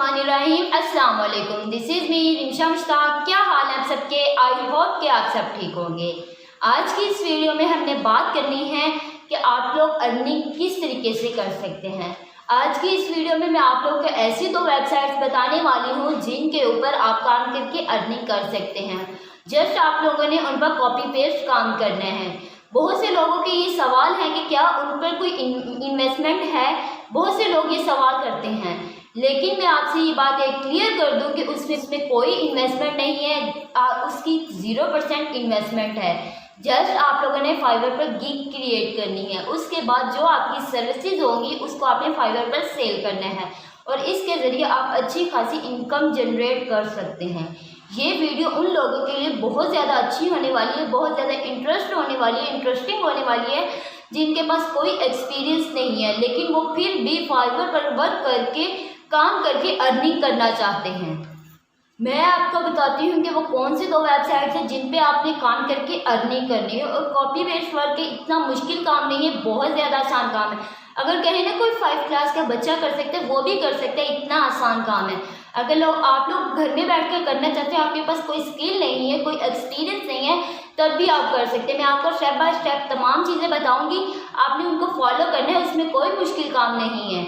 बिस्मिल्लाहिर्रहमानिर्रहीम। अस्सलाम वालेकुम। This is me Rimsha Mushtaq. क्या हाल है आप सबके? आई होप कि आप सब ठीक होंगे। आज की इस वीडियो में हमने बात करनी है कि आप लोग अर्निंग किस तरीके से कर सकते हैं। आज की इस वीडियो में मैं आप लोग को ऐसी दो वेबसाइट्स बताने वाली हूँ जिनके ऊपर आप काम करके अर्निंग कर सकते हैं। जस्ट आप लोगों ने उन पर कॉपी पेस्ट काम करने हैं। बहुत से लोगों के ये सवाल है कि क्या उन पर कोई इन्वेस्टमेंट है। बहुत से लोग ये सवाल करते हैं, लेकिन मैं आपसे ये बात एक क्लियर कर दूं कि उसमें कोई इन्वेस्टमेंट नहीं है। उसकी 0% इन्वेस्टमेंट है। जस्ट आप लोगों ने फाइवर पर गिग क्रिएट करनी है। उसके बाद जो आपकी सर्विसेज होंगी उसको आपने फाइवर पर सेल करना है और इसके ज़रिए आप अच्छी खासी इनकम जनरेट कर सकते हैं। ये वीडियो उन लोगों के लिए बहुत ज़्यादा अच्छी होने वाली है, बहुत ज़्यादा इंटरेस्टिंग होने वाली है जिनके पास कोई एक्सपीरियंस नहीं है, लेकिन वो फिर भी फाइवर पर वर्क करके काम करके अर्निंग करना चाहते हैं। मैं आपको बताती हूँ कि वो कौन सी दो वेबसाइट्स हैं जिन पे आपने काम करके अर्निंग करनी है। और कॉपी पेस्ट वर्क इतना मुश्किल काम नहीं है, बहुत ज़्यादा आसान काम है। अगर कहें ना कोई 5 क्लास का बच्चा कर सकते हैं वो भी कर सकते हैं, इतना आसान काम है। अगर आप लोग घर में बैठ कर करना चाहते हैं, आपके पास कोई स्किल नहीं है, कोई एक्सपीरियंस नहीं है, तब भी आप कर सकते हैं। मैं आपको स्टेप बाय स्टेप तमाम चीज़ें बताऊँगी, आपने उनको फॉलो करना है, उसमें कोई मुश्किल काम नहीं है।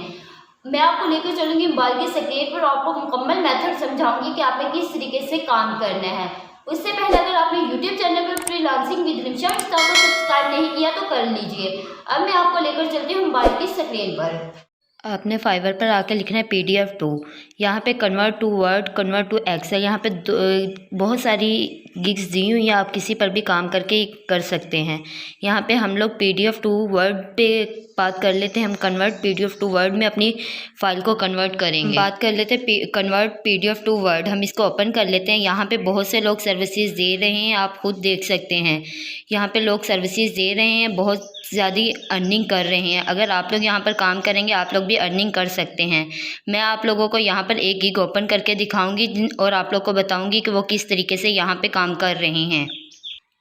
मैं आपको लेकर चलूँगी मोबाइल की स्क्रीन पर, आपको मुकम्मल मेथड समझाऊंगी कि आपने किस तरीके से काम करना है। उससे पहले अगर आपने यूट्यूब चैनल पर फ्रीलांसिंग विद रिमशा मुश्ताक को सब्सक्राइब नहीं किया तो कर लीजिए। अब मैं आपको लेकर चलती हूँ मोबाइल की स्क्रीन पर। आपने फाइवर पर आके लिखना है PDF2। यहाँ पे convert to word, convert to Excel, यहाँ पे बहुत सारी गिग्स दी हुई हैं, आप किसी पर भी काम करके कर सकते हैं। यहाँ पे हम लोग PDF टू वर्ड पे बात कर लेते हैं। हम कन्वर्ट PDF टू वर्ड में अपनी फ़ाइल को कन्वर्ट करेंगे। बात कर लेते हैं कन्वर्ट PDF टू वर्ड। हम इसको ओपन कर लेते हैं। यहाँ पे बहुत से लोग सर्विसेज दे रहे हैं, आप खुद देख सकते हैं। यहाँ पे लोग सर्विसेज दे रहे हैं, बहुत ज़्यादा अर्निंग कर रहे हैं। अगर आप लोग यहाँ पर काम करेंगे आप लोग भी अर्निंग कर सकते हैं। मैं आप लोगों को यहाँ पर एक गिग ओपन करके दिखाऊंगी और आप लोग को बताऊंगी कि वो किस तरीके से यहाँ पे काम कर रहे हैं।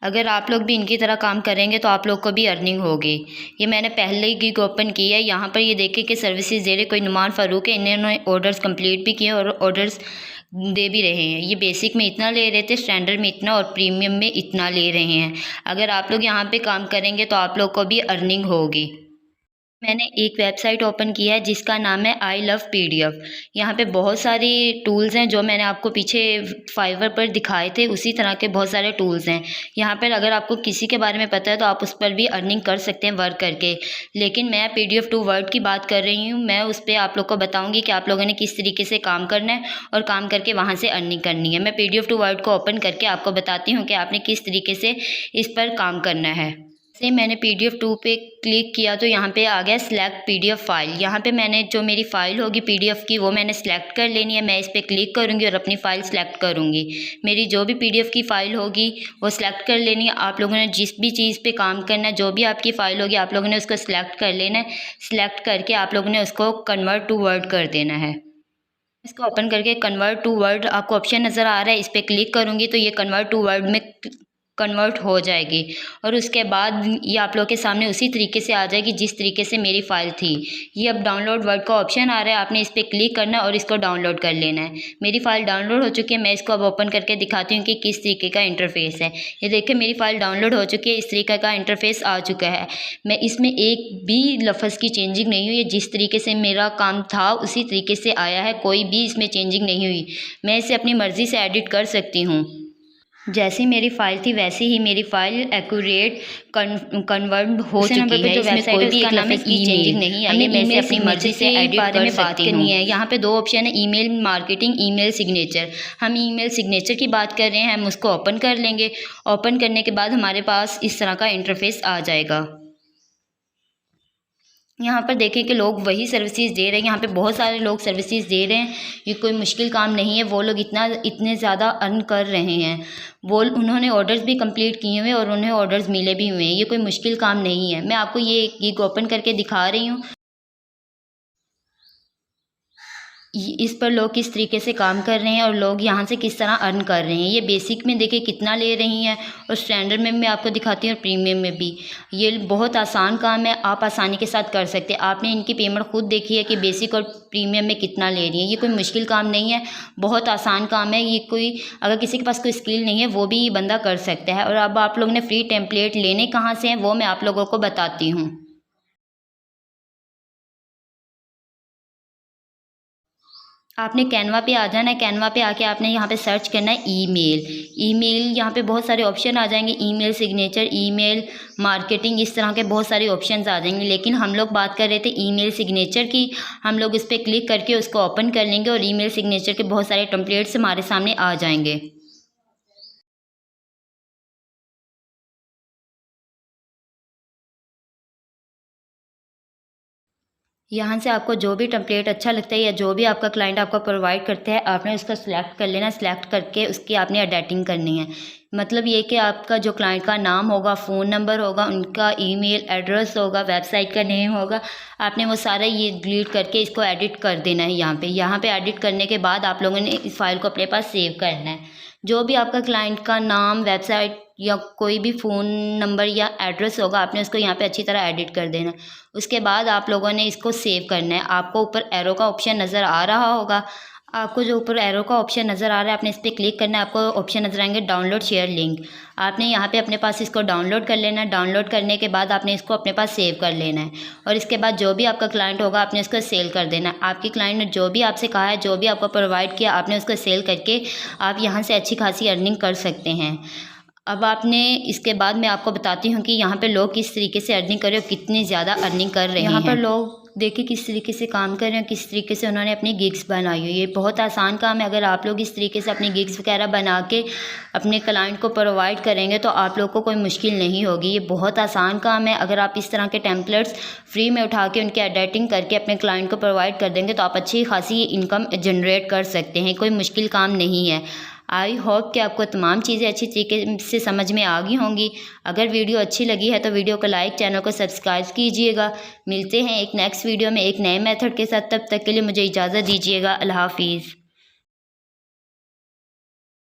अगर आप लोग भी इनकी तरह काम करेंगे तो आप लोग को भी अर्निंग होगी। ये मैंने पहले ही गिग ओपन किया है। यहाँ पर ये देखिए कि सर्विसेज दे रहे कोई नुमान फ़ारूक है, इन्होंने ऑर्डर्स कंप्लीट भी किए और ऑर्डर्स दे भी रहे हैं। ये बेसिक में इतना ले रहे थे, स्टैंडर्ड में इतना और प्रीमियम में इतना ले रहे हैं। अगर आप लोग यहाँ पे काम करेंगे तो आप लोग को भी अर्निंग होगी। मैंने एक वेबसाइट ओपन किया है जिसका नाम है आई लव PDF। यहाँ पे बहुत सारे टूल्स हैं जो मैंने आपको पीछे फाइवर पर दिखाए थे, उसी तरह के बहुत सारे टूल्स हैं। यहाँ पर अगर आपको किसी के बारे में पता है तो आप उस पर भी अर्निंग कर सकते हैं वर्क करके, लेकिन मैं PDF टू वर्ड की बात कर रही हूँ। मैं उस पर आप लोग को बताऊँगी कि आप लोगों ने किस तरीके से काम करना है और काम करके वहाँ से अर्निंग करनी है। मैं PDF टू वर्ड को ओपन करके आपको बताती हूँ कि आपने किस तरीके से इस पर काम करना है। से मैंने PDF2 पे क्लिक किया तो यहाँ पे आ गया सिलेक्ट PDF फाइल। यहाँ पे मैंने जो मेरी फ़ाइल होगी PDF की वो मैंने सेलेक्ट कर लेनी है। मैं इस पर क्लिक करूँगी और अपनी फ़ाइल सेलेक्ट करूँगी। मेरी जो भी PDF की फ़ाइल होगी वो सिलेक्ट कर लेनी है। आप लोगों ने जिस भी चीज़ पे काम करना है, जो भी आपकी फ़ाइल होगी आप लोगों ने उसको सिलेक्ट कर लेना है। सिलेक्ट करके आप लोगों ने उसको कन्वर्ट टू वर्ड कर देना है। इसको ओपन करके कन्वर्ट टू वर्ड आपको ऑप्शन नज़र आ रहा है, इस पर क्लिक करूँगी तो ये कन्वर्ट टू वर्ड में कन्वर्ट हो जाएगी और उसके बाद ये आप लोग के सामने उसी तरीके से आ जाएगी जिस तरीके से मेरी फ़ाइल थी। ये अब डाउनलोड वर्ड का ऑप्शन आ रहा है, आपने इस पर क्लिक करना है और इसको डाउनलोड कर लेना है। मेरी फ़ाइल डाउनलोड हो चुकी है। मैं इसको अब ओपन करके दिखाती हूँ कि किस तरीके का इंटरफेस है। ये देखिए मेरी फ़ाइल डाउनलोड हो चुकी है, इस तरीके का इंटरफेस आ चुका है। मैं इसमें एक भी लफ्ज़ की चेंजिंग नहीं हुई है, जिस तरीके से मेरा काम था उसी तरीके से आया है, कोई भी इसमें चेंजिंग नहीं हुई। मैं इसे अपनी मर्ज़ी से एडिट कर सकती हूँ। जैसी मेरी फ़ाइल थी वैसे ही मेरी फ़ाइल एक्यूरेट कन्वर्ट हो चुकी है। इसमें कोई भी एक लफ्ज़ की चेंजिंग नहीं आई है। मैं इसे अपनी मर्ज़ी से एडिट कर सकती हूँ। यहाँ पे 2 ऑप्शन है, ईमेल मार्केटिंग, ईमेल सिग्नेचर। हम ईमेल सिग्नेचर की बात कर रहे हैं, हम उसको ओपन कर लेंगे। ओपन करने के बाद हमारे पास इस तरह का इंटरफेस आ जाएगा। यहाँ पर देखें कि लोग वही सर्विसेज दे रहे हैं। यहाँ पे बहुत सारे लोग सर्विसेज दे रहे हैं, ये कोई मुश्किल काम नहीं है। वो लोग इतने ज़्यादा अर्न कर रहे हैं। उन्होंने ऑर्डर्स भी कंप्लीट किए हुए और उन्हें ऑर्डर्स मिले भी हुए हैं। ये कोई मुश्किल काम नहीं है। मैं आपको ये गिग ओपन करके दिखा रही हूँ। इस पर लोग किस तरीके से काम कर रहे हैं और लोग यहाँ से किस तरह अर्न कर रहे हैं। ये बेसिक में देखिए कितना ले रही हैं और स्टैंडर्ड में मैं आपको दिखाती हूँ और प्रीमियम में भी। ये बहुत आसान काम है, आप आसानी के साथ कर सकते हैं। आपने इनकी पेमेंट खुद देखी है कि बेसिक और प्रीमियम में कितना ले रही है। ये कोई मुश्किल काम नहीं है, बहुत आसान काम है। ये कोई अगर किसी के पास कोई स्किल नहीं है वो भी ये बंदा कर सकता है। और अब आप लोगों ने फ्री टेम्पलेट लेने कहाँ से हैं वो मैं आप लोगों को बताती हूँ। आपने कैनवा पे आ जाना है। कैनवा पे आके आपने यहाँ पे सर्च करना है ईमेल। ईमेल यहाँ पे बहुत सारे ऑप्शन आ जाएंगे, ईमेल सिग्नेचर, ईमेल मार्केटिंग, इस तरह के बहुत सारे ऑप्शंस आ जाएंगे। लेकिन हम लोग बात कर रहे थे ईमेल सिग्नेचर की। हम लोग इस पर क्लिक करके उसको ओपन कर लेंगे और ईमेल सिग्नेचर के बहुत सारे टेम्पलेट्स हमारे सामने आ जाएंगे। यहाँ से आपको जो भी टेम्पलेट अच्छा लगता है या जो भी आपका क्लाइंट आपको प्रोवाइड करते हैं, आपने उसका सिलेक्ट कर लेना। सिलेक्ट करके उसकी आपने एडिटिंग करनी है। मतलब ये कि आपका जो क्लाइंट का नाम होगा, फ़ोन नंबर होगा, उनका ईमेल एड्रेस होगा, वेबसाइट का नेम होगा, आपने वो सारा ये डिलीट करके इसको एडिट कर देना है। यहाँ पे एडिट करने के बाद आप लोगों ने इस फाइल को अपने पास सेव करना है। जो भी आपका क्लाइंट का नाम, वेबसाइट या कोई भी फ़ोन नंबर या एड्रेस होगा, आपने उसको यहाँ पे अच्छी तरह एडिट कर देना है। उसके बाद आप लोगों ने इसको सेव करना है। आपको ऊपर एरो का ऑप्शन नज़र आ रहा होगा। आपको जो ऊपर एरो का ऑप्शन नज़र आ रहा है, आपने इस पर क्लिक करना है। आपको ऑप्शन नज़र आएंगे डाउनलोड शेयर लिंक। आपने यहाँ पे अपने पास इसको डाउनलोड कर लेना है। डाउनलोड करने के बाद आपने इसको अपने पास सेव कर लेना है। और इसके बाद जो भी आपका क्लाइंट होगा, आपने उसको सेल कर देना है। आपकी क्लाइंट ने जो भी आपसे कहा है, जो भी आपको प्रोवाइड किया, आपने उसको सेल करके आप यहाँ से अच्छी खासी अर्निंग कर सकते हैं। अब आपने इसके बाद मैं आपको बताती हूँ कि यहाँ पे लोग किस तरीके से अर्निंग कर रहे हो, कितनी ज़्यादा अर्निंग कर रहे हैं। यहाँ पर लोग देखिए किस तरीके से काम कर रहे हैं, किस तरीके से उन्होंने अपनी गिग्स बनाई हुई है। ये बहुत आसान काम है। अगर आप लोग इस तरीके से अपनी गिग्स वगैरह बना के अपने क्लाइंट को प्रोवाइड करेंगे तो आप लोग को कोई मुश्किल नहीं होगी। ये बहुत आसान काम है। अगर आप इस तरह के टेम्पलेट्स फ्री में उठा के उनकी एडिटिंग करके अपने क्लाइंट को प्रोवाइड कर देंगे तो आप अच्छी खासी इनकम जनरेट कर सकते हैं। कोई मुश्किल काम नहीं है। आई होप कि आपको तमाम चीज़ें अच्छी तरीके से समझ में आ गई होंगी। अगर वीडियो अच्छी लगी है तो वीडियो को लाइक, चैनल को सब्सक्राइब कीजिएगा। मिलते हैं एक नेक्स्ट वीडियो में एक नए मेथड के साथ। तब तक के लिए मुझे इजाज़त दीजिएगा। अल्लाह हाफिज़।